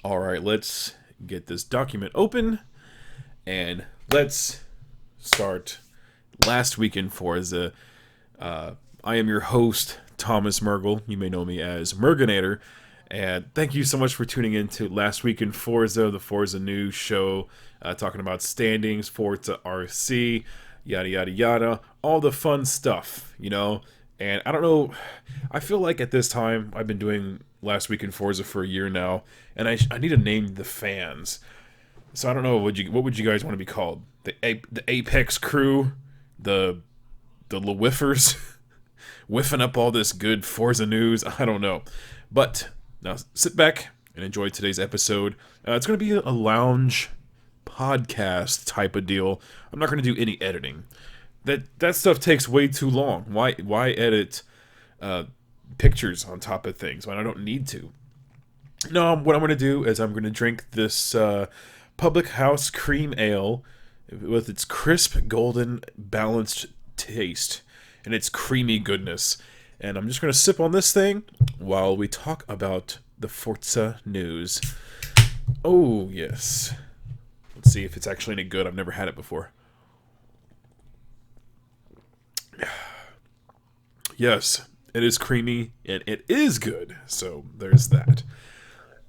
All right, let's get this document open and let's start last week in Forza. I am your host, Thomas Mergel. You may know me as Merginator. And thank you so much for tuning in to Last Week in Forza, the Forza News show, talking about standings, ForzaRC, yada, yada, yada, all the fun stuff, you know? And I don't know, I feel like at this time, I've been doing Last Week in Forza for a year now, and I need to name the fans. So I don't know, what would you guys want to be called? The Apex crew? The LWIFers? Whiffing up all this good Forza news? I don't know. But now sit back and enjoy today's episode. It's going to be a lounge podcast type of deal. I'm not going to do any editing. That stuff takes way too long. Why edit pictures on top of things when I don't need to? No, what I'm going to do is I'm going to drink this Public House Cream Ale with its crisp, golden, balanced taste and its creamy goodness. And I'm just going to sip on this thing while we talk about the Forza news. Oh, yes. Let's see if it's actually any good. I've never had it before. Yes, it is creamy, and it is good. So, there's that.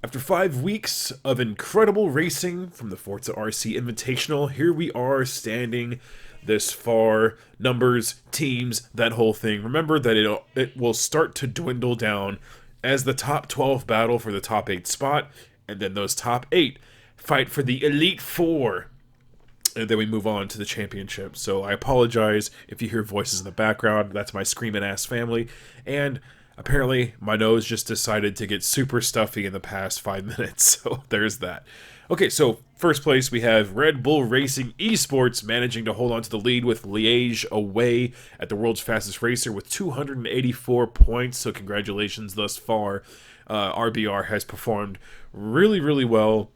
After 5 weeks of incredible racing from the ForzaRC Invitational, here we are standing this far, numbers, teams, that whole thing. Remember that it will start to dwindle down as the top 12 battle for the top 8 spot, and then those top 8 fight for the Elite 4. And then we move on to the championship. So I apologize if you hear voices in the background. That's my screaming ass family. And apparently my nose just decided to get super stuffy in the past 5 minutes. So there's that. Okay, so first place we have Red Bull Racing Esports managing to hold on to the lead with Liège away at the world's fastest racer with 284 points. So congratulations thus far. RBR has performed really, really well.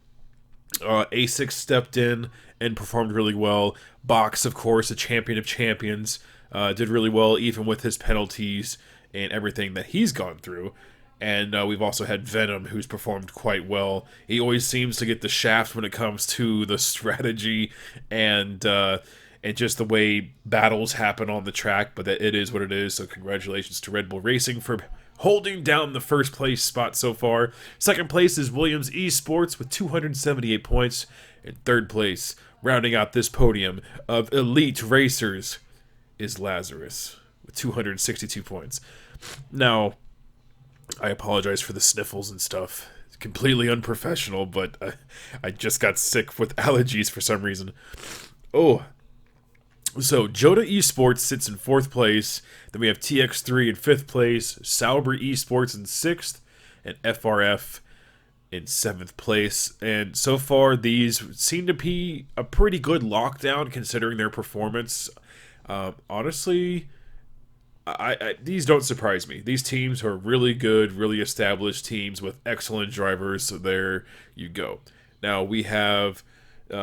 A6 stepped in and performed really well. Box, of course, a champion of champions, did really well even with his penalties and everything that he's gone through. And we've also had Venom, who's performed quite well. He always seems to get the shaft when it comes to the strategy and just the way battles happen on the track. But it is what it is. So congratulations to Red Bull Racing for holding down the first place spot so far. Second place is Williams Esports with 278 points. And third place, rounding out this podium of elite racers, is Lazarus with 262 points. Now, I apologize for the sniffles and stuff. It's completely unprofessional, but I just got sick with allergies for some reason. Oh, so Joda Esports sits in 4th place. Then we have TX3 in 5th place, Sauber Esports in 6th, and FRF in 7th place. And so far, these seem to be a pretty good lockdown considering their performance. Honestly, these don't surprise me. These teams are really good, really established teams with excellent drivers, so there you go. Now we have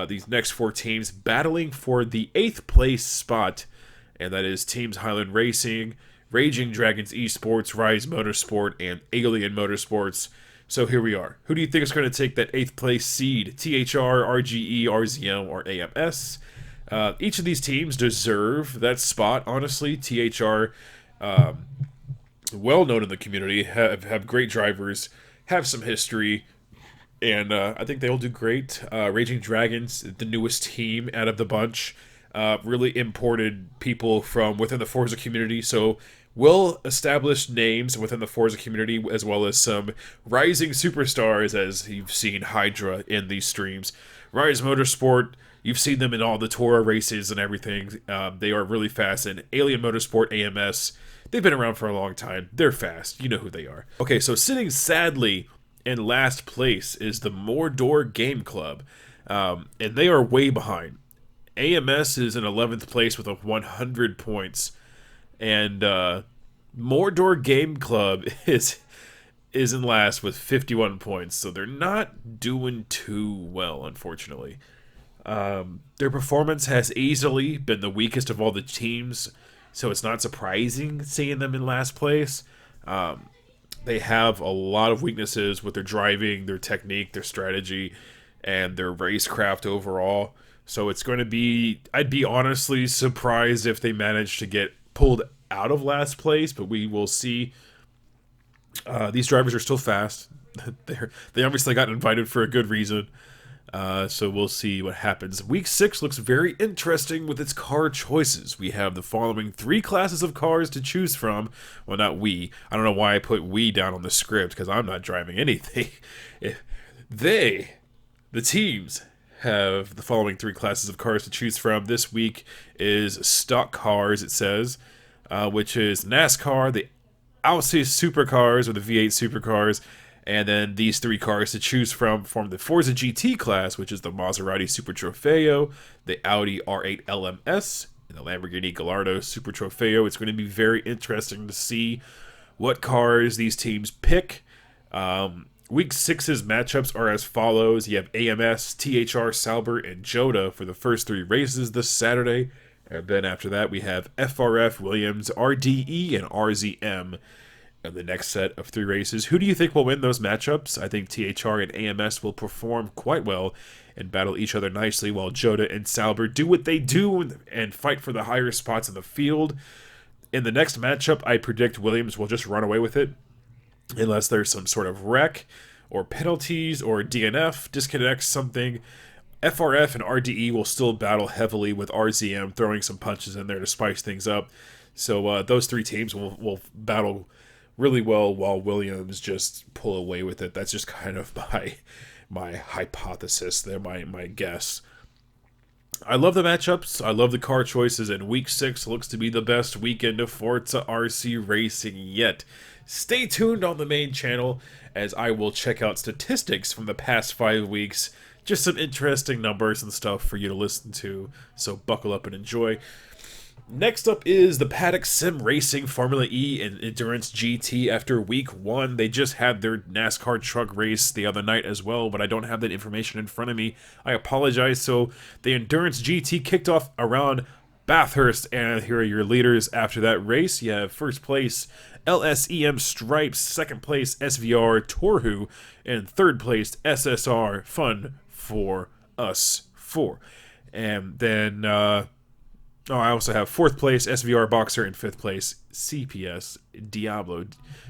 these next 4 teams battling for the 8th place spot, and that is Teams Highland Racing, Raging Dragons Esports, Rise Motorsport, and Alien Motorsports. So here we are. Who do you think is going to take that 8th place seed? THR, RGE, RZM, or AMS? Each of these teams deserve that spot, honestly. THR, well known in the community, have great drivers, have some history, and I think they'll do great. Raging Dragons, the newest team out of the bunch, really imported people from within the Forza community, so well-established names within the Forza community, as well as some rising superstars, as you've seen Hydra in these streams. Rise Motorsport, you've seen them in all the TORA races and everything. They are really fast. And Alien Motorsport, AMS, they've been around for a long time. They're fast. You know who they are. Okay, so sitting sadly in last place is the Mordor Game Club. And they are way behind. AMS is in 11th place with 100 points. And Mordor Game Club is in last with 51 points. So they're not doing too well, unfortunately. Their performance has easily been the weakest of all the teams, so it's not surprising seeing them in last place. they have a lot of weaknesses with their driving, their technique, their strategy, and their racecraft overall. So it's going to be, I'd be honestly surprised if they manage to get pulled out of last place, but we will see. These drivers are still fast. They obviously got invited for a good reason. So we'll see what happens. Week 6 looks very interesting with its car choices. We have the following 3 classes of cars to choose from. Well, not we. I don't know why I put we down on the script, because I'm not driving anything. The teams, have the following 3 classes of cars to choose from. This week is stock cars, it says, which is NASCAR, the Aussie supercars, or the V8 supercars, and then these 3 cars to choose from form the Forza GT class, which is the Maserati Super Trofeo, the Audi R8 LMS, and the Lamborghini Gallardo Super Trofeo. It's going to be very interesting to see what cars these teams pick. Week 6's matchups are as follows. You have AMS, THR, Sauber, and Jota for the first 3 races this Saturday. And then after that, we have FRF, Williams, RDE, and RZM in the next set of 3 races. Who do you think will win those matchups? I think THR and AMS will perform quite well and battle each other nicely, while Jota and Sauber do what they do and fight for the higher spots in the field. In the next matchup, I predict Williams will just run away with it, unless there's some sort of wreck or penalties or DNF disconnects something. FRF and RDE will still battle heavily, with RZM throwing some punches in there to spice things up. So those 3 teams will battle really well, while Williams just pull away with it. That's just kind of my hypothesis there, my guess. I love the matchups. I love the car choices, and Week 6 looks to be the best weekend of Forza RC racing yet. Stay tuned on the main channel, as I will check out statistics from the past 5 weeks. Just some interesting numbers and stuff for you to listen to, so buckle up and enjoy. Next up is the Paddock Sim Racing Formula E and Endurance GT after Week 1. They just had their NASCAR truck race the other night as well, but I don't have that information in front of me. I apologize. So the Endurance GT kicked off around Bathurst, and here are your leaders after that race. You have first place LSEM Stripes, second place SVR Torhu, and third place SSR Fun for Us 4. And then I also have 4th place SVR Boxer and 5th place CPS Diablo.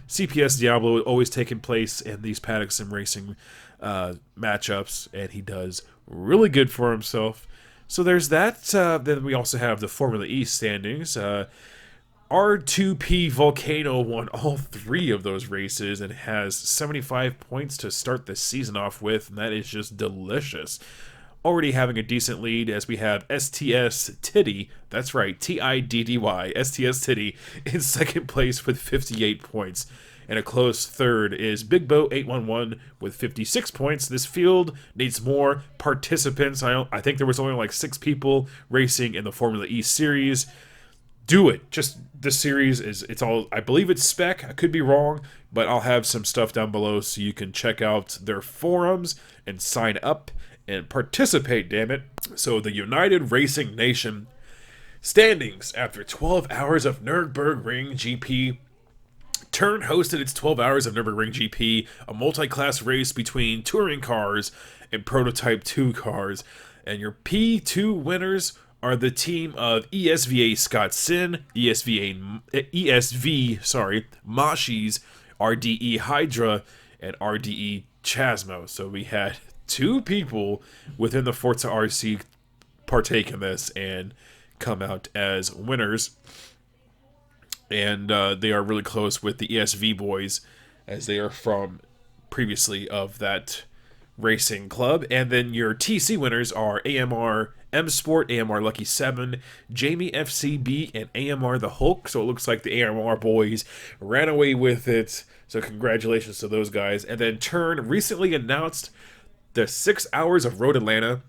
CPS Diablo always taking place in these Paddock Sim Racing matchups, and he does really good for himself. So there's that. Then we also have the Formula E standings. R2P Volcano won all 3 of those races and has 75 points to start the season off with, and that is just delicious. Already having a decent lead, as we have STS Tiddy, that's right, Tiddy, STS Tiddy, in second place with 58 points. And a close third is Big Boat 811 with 56 points. This field needs more participants. I think there was only like 6 people racing in the Formula E series. Do it. Just this series it's all, I believe it's spec. I could be wrong, but I'll have some stuff down below so you can check out their forums and sign up and participate, damn it. So the United Racing Nation standings after 12 hours of Nürburgring GP. Turn hosted its 12 hours of Nürburgring GP, a multi-class race between touring cars and Prototype 2 cars. And your P2 winners are the team of ESVA Scott Sin, ESV, Mashis, RDE Hydra, and RDE Chasmo. So we had 2 people within the Forza RC partake in this and come out as winners. And they are really close with the ESV boys, as they are from previously of that racing club. And then your TC winners are AMR M Sport, AMR Lucky 7, Jamie FCB, and AMR The Hulk. So it looks like the AMR boys ran away with it. So congratulations to those guys. And then Turn recently announced the 6 hours of Road Atlanta,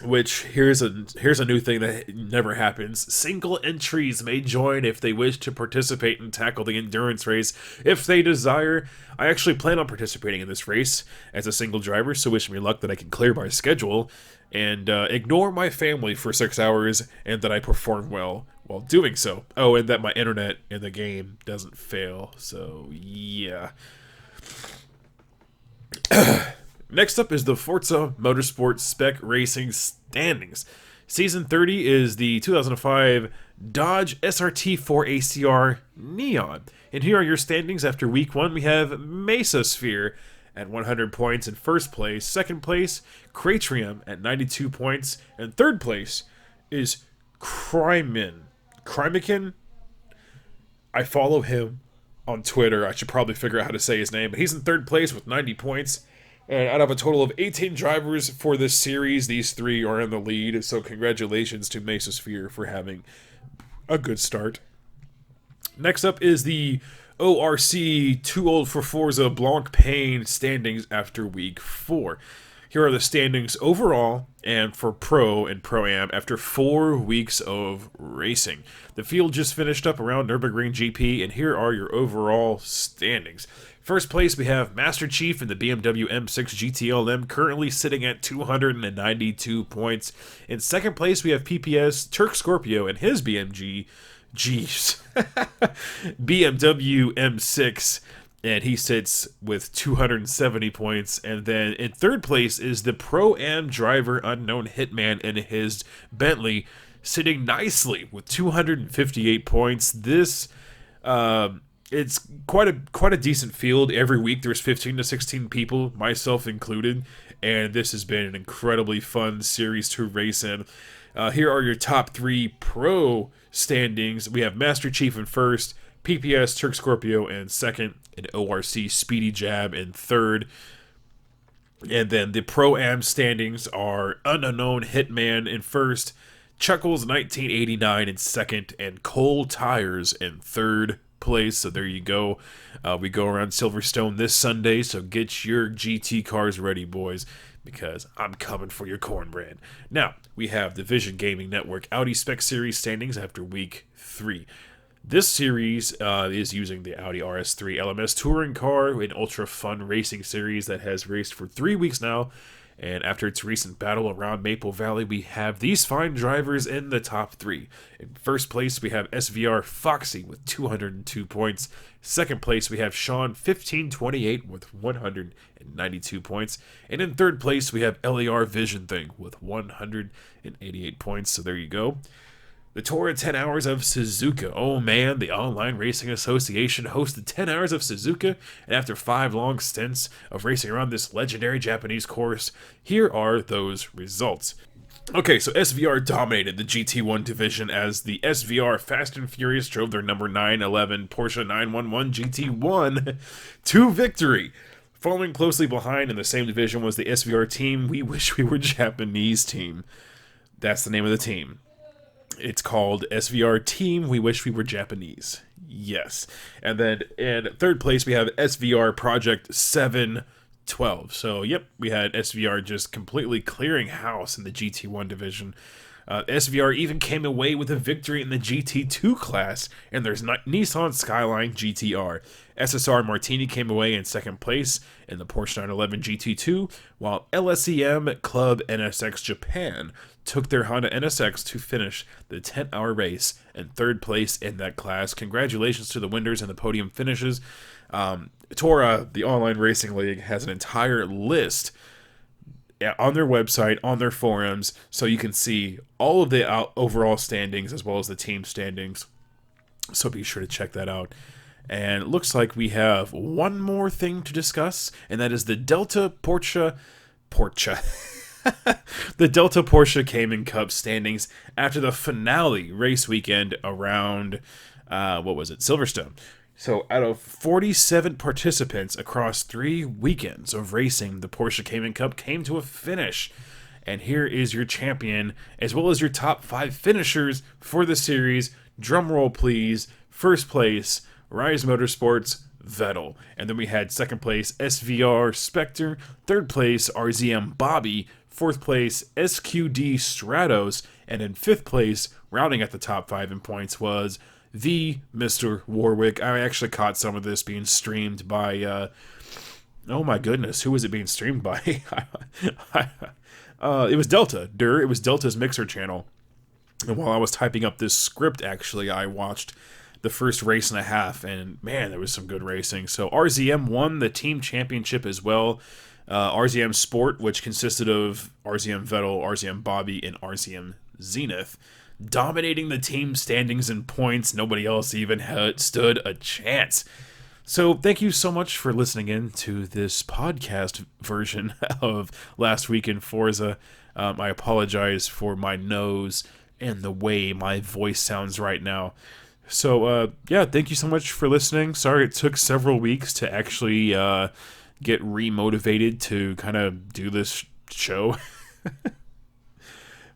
which here's a new thing that never happens. Single entries may join if they wish to participate and tackle the endurance race if they desire. I actually plan on participating in this race as a single driver, so wish me luck that I can clear my schedule and ignore my family for 6 hours and that I perform well while doing so. Oh, and that my internet in the game doesn't fail. So, yeah. Next up is the Forza Motorsport Spec Racing standings. Season 30 is the 2005 Dodge SRT4 ACR Neon. And here are your standings after week 1. We have Mesosphere at 100 points in first place. Second place, Cratrium at 92 points. And third place is Krymikin. I follow him on Twitter. I should probably figure out how to say his name. But he's in third place with 90 points. And out of a total of 18 drivers for this series, these 3 are in the lead. So congratulations to Mesosphere for having a good start. Next up is the ORC Too Old for Forza Blanc Pain standings after week 4. Here are the standings overall and for Pro and Pro-Am after 4 weeks of racing. The field just finished up around Nürburgring GP, and here are your overall standings. First place, we have Master Chief in the BMW M6 GTLM, currently sitting at 292 points. In second place, we have PPS Turk Scorpio and his BMW M6, and he sits with 270 points. And then in third place is the Pro-Am driver Unknown Hitman and his Bentley, sitting nicely with 258 points. This it's quite a decent field. Every week there's 15 to 16 people, myself included, and this has been an incredibly fun series to race in. Here are your top 3 pro standings. We have Master Chief in first, PPS Turk Scorpio in second, and ORC Speedy Jab in third. And then the Pro-Am standings are Unknown Hitman in first, Chuckles 1989 in second, and Cold Tires in third place. So there you go. We go around Silverstone this Sunday, so get your GT cars ready, boys, because I'm coming for your cornbread. Now, we have the Vision Gaming Network Audi Spec Series standings after week 3. This series is using the Audi RS3 LMS touring car, an ultra fun racing series that has raced for 3 weeks now. And after its recent battle around Maple Valley, we have these fine drivers in the top 3. In first place, we have SVR Foxy with 202 points. Second place, we have Sean 1528 with 192 points. And in third place, we have LAR Vision Thing with 188 points. So there you go. The TORA 10 Hours of Suzuka. Oh man, the Online Racing Association hosted 10 Hours of Suzuka, and after 5 long stints of racing around this legendary Japanese course, here are those results. Okay, so SVR dominated the GT1 division as the SVR Fast and Furious drove their number 911 Porsche 911 GT1 to victory. Following closely behind in the same division was the SVR team We Wish We Were Japanese team. That's the name of the team. It's called SVR Team We Wish We Were Japanese. Yes. And then in third place, we have SVR Project 712. So, yep, we had SVR just completely clearing house in the GT1 division. SVR even came away with a victory in the GT2 class, and there's Nissan Skyline GTR. SSR Martini came away in second place in the Porsche 911 GT2, while LSEM Club NSX Japan took their Honda NSX to finish the 10-hour race in third place in that class. Congratulations to the winners and the podium finishes. TORA, the Online Racing League, has an entire list on their website, on their forums, so you can see all of the overall standings as well as the team standings. So be sure to check that out. And it looks like we have one more thing to discuss, and that is the Delta Porsche the Delta Porsche Cayman Cup standings after the finale race weekend around Silverstone. So out of 47 participants across 3 weekends of racing, the Porsche Cayman Cup came to a finish. And here is your champion, as well as your top 5 finishers for the series. Drum roll, please. First place, Rise Motorsports, Vettel. And then we had second place, SVR Spectre. Third place, RZM Bobby. Fourth place, SQD Stratos. And in fifth place, rounding at the top 5 in points, was the Mr. Warwick. I actually caught some of this being streamed by, oh my goodness, who was it being streamed by? It was Delta. It was Delta's Mixer channel. And while I was typing up this script, actually, I watched the first race and a half, and man, there was some good racing. So RZM won the team championship as well. RZM Sport, which consisted of RZM Vettel, RZM Bobby, and RZM Zenith, dominating the team standings and points. Nobody else even stood a chance. So thank you so much for listening in to this podcast version of Last Week in Forza. I apologize for my nose and the way my voice sounds right now. So, yeah, thank you so much for listening. Sorry it took several weeks to actually get re-motivated to kind of do this show.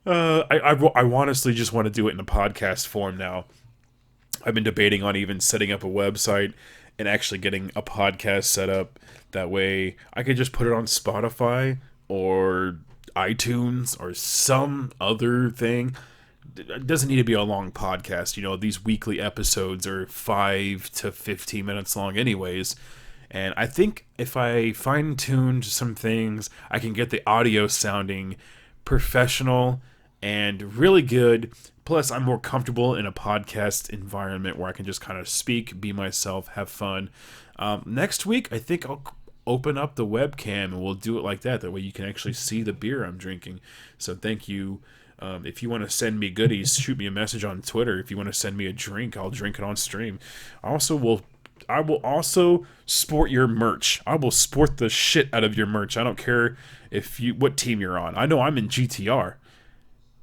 I honestly just want to do it in a podcast form now. I've been debating on even setting up a website and actually getting a podcast set up. That way I could just put it on Spotify or iTunes or some other thing. It doesn't need to be a long podcast. You know, these weekly episodes are 5 to 15 minutes long anyways. And I think if I fine-tune some things, I can get the audio sounding professional and really good. Plus, I'm more comfortable in a podcast environment where I can just kind of speak, be myself, have fun. Next week, I think I'll open up the webcam and we'll do it like that. That way you can actually see the beer I'm drinking. So thank you. If you want to send me goodies, shoot me a message on Twitter. If you want to send me a drink, I'll drink it on stream. I will also sport your merch. I will sport the shit out of your merch. I don't care what team you're on. I know I'm in GTR.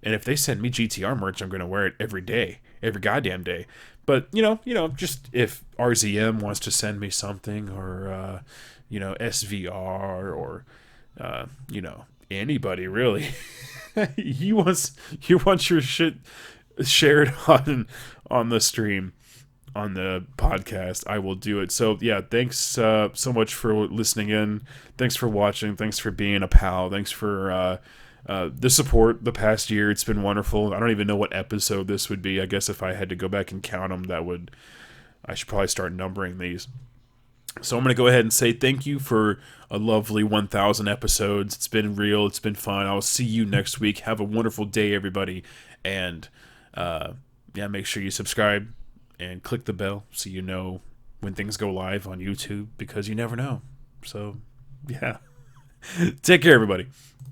And if they send me GTR merch, I'm going to wear it every day, every goddamn day. But, just if RZM wants to send me something or, SVR or, anybody really. you want your shit shared on the stream, on the podcast, I will do it. So yeah, thanks so much for listening in. Thanks for watching. Thanks for being a pal. Thanks for the support the past year. It's been wonderful. I don't even know what episode this would be. I guess if I had to go back and count them, I should probably start numbering these. So I'm going to go ahead and say thank you for a lovely 1,000 episodes. It's been real. It's been fun. I'll see you next week. Have a wonderful day, everybody. And make sure you subscribe and click the bell so you know when things go live on YouTube, because you never know. So, yeah. Take care, everybody.